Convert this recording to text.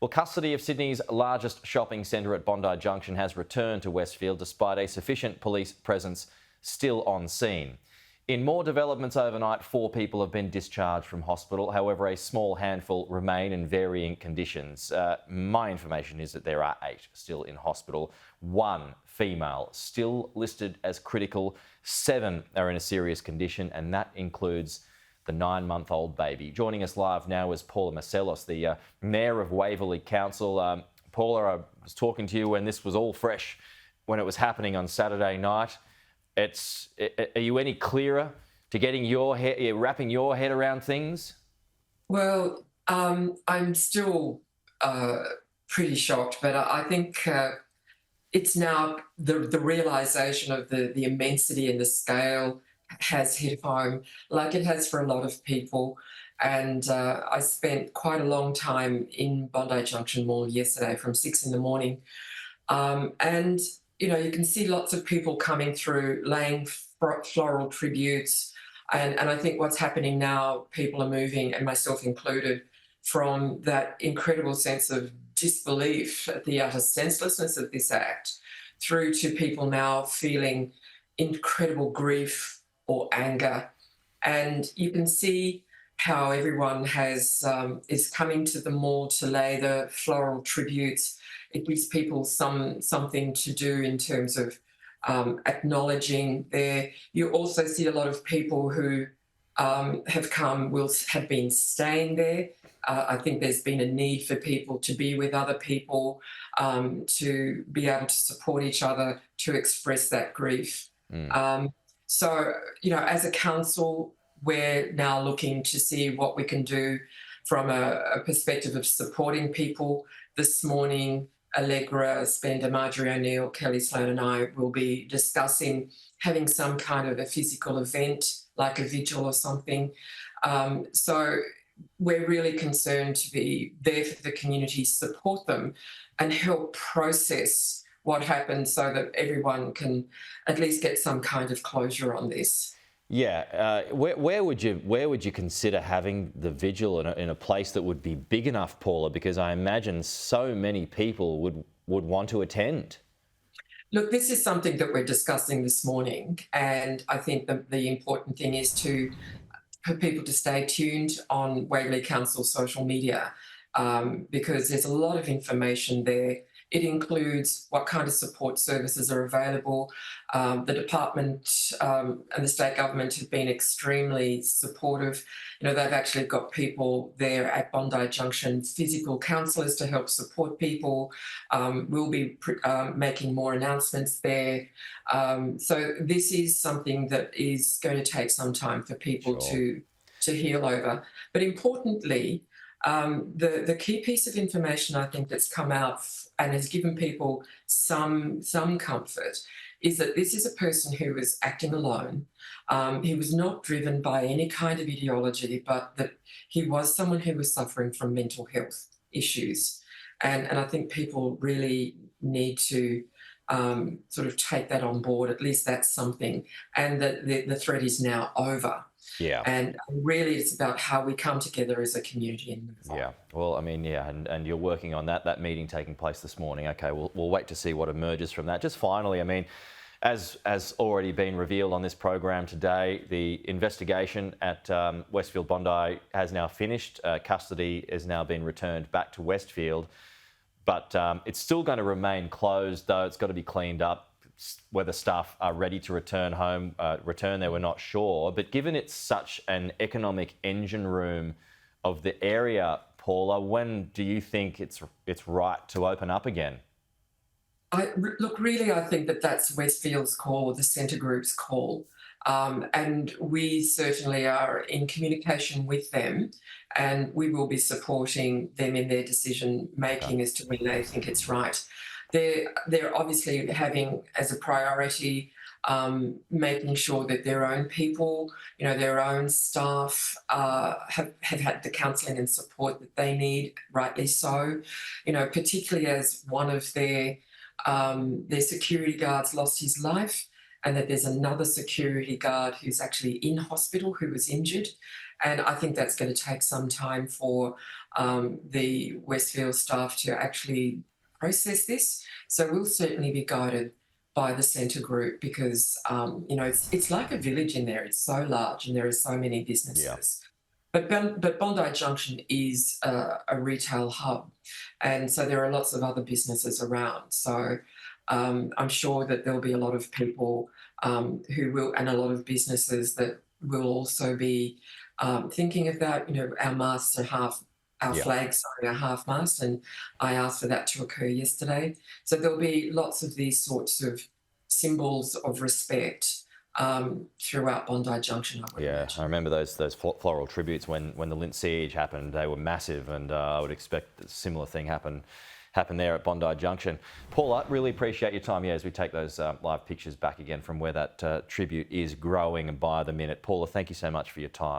Well, custody of Sydney's largest shopping centre at Bondi Junction has returned to Westfield despite a sufficient police presence still on scene. In more developments overnight, 4 people have been discharged from hospital. However, a small handful remain in varying conditions. My information is that there are 8 still in hospital. 1 female still listed as critical. 7 are in a serious condition, and that includes the 9-month-old baby. Joining us live now is Paula Marcellos, the Mayor of Waverley Council. Paula, I was talking to you when this was all fresh, when it was happening on Saturday night. Are you any clearer to getting wrapping your head around things? Well, I'm still pretty shocked, but I think it's now the realization of the immensity and the scale has hit home, like it has for a lot of people. And I spent quite a long time in Bondi Junction Mall yesterday from 6 in the morning. And, you can see lots of people coming through, laying floral tributes. And I think what's happening now, people are moving, and myself included, from that incredible sense of disbelief at the utter senselessness of this act through to people now feeling incredible grief or anger. And you can see how everyone is coming to the mall to lay the floral tributes. It gives people something to do in terms of acknowledging there. You also see a lot of people who have been staying there. I think there's been a need for people to be with other people, to be able to support each other, to express that grief. Mm. So, as a council, we're now looking to see what we can do from a perspective of supporting people. This morning, Allegra, Spender, Marjorie O'Neill, Kelly Sloan and I will be discussing having some kind of a physical event, like a vigil or something. So we're really concerned to be there for the community, support them and help process what happened so that everyone can at least get some kind of closure on this. Yeah, where would you consider having the vigil in a place that would be big enough, Paula? Because I imagine so many people would want to attend. Look, this is something that we're discussing this morning, and I think the important thing is for people to stay tuned on Waverley Council social media, because there's a lot of information there. It includes what kind of support services are available. The department and the state government have been extremely supportive. They've actually got people there at Bondi Junction, physical counsellors to help support people. We'll be making more announcements there. So this is something that is going to take some time for people Sure. to heal over. But importantly, the key piece of information I think that's come out and has given people some comfort is that this is a person who was acting alone. He was not driven by any kind of ideology, but that he was someone who was suffering from mental health issues. And I think people really need to sort of take that on board. At least that's something. And that the threat is now over. Yeah. And really, it's about how we come together as a community and move on. Yeah. Well, I mean, yeah, and you're working on that meeting taking place this morning. Okay, we'll wait to see what emerges from that. Just finally, I mean, as already been revealed on this program today, the investigation at Westfield Bondi has now finished. Custody has now been returned back to Westfield, but it's still going to remain closed, though. It's got to be cleaned up. Whether staff are ready to return there, we're not sure. But given it's such an economic engine room of the area, Paula, when do you think it's right to open up again? Look, really, I think that's Westfield's call, the Centre Group's call. And we certainly are in communication with them, and we will be supporting them in their decision making as to when they think it's right. They're obviously having as a priority making sure that their own people, their own staff have had the counselling and support that they need, rightly so. Particularly as one of their security guards lost his life, and that there's another security guard who's actually in hospital who was injured. And I think that's going to take some time for the Westfield staff to actually process this. So we'll certainly be guided by the centre group because it's like a village in there. It's so large and there are so many Yeah. businesses. But Bondi Junction is a retail hub, and so there are lots of other businesses around. So I'm sure that there'll be a lot of people who will, and a lot of businesses that will also be thinking of that. Our masts are our Yeah. flags are half mast, and I asked for that to occur yesterday. So there'll be lots of these sorts of symbols of respect throughout Bondi Junction, I would Yeah, imagine. I remember those floral tributes when the Lindt siege happened. They were massive, and I would expect a similar thing happen there at Bondi Junction. Paula, really appreciate your time. Yeah, as we take those live pictures back again from where that tribute is growing by the minute. Paula, thank you so much for your time.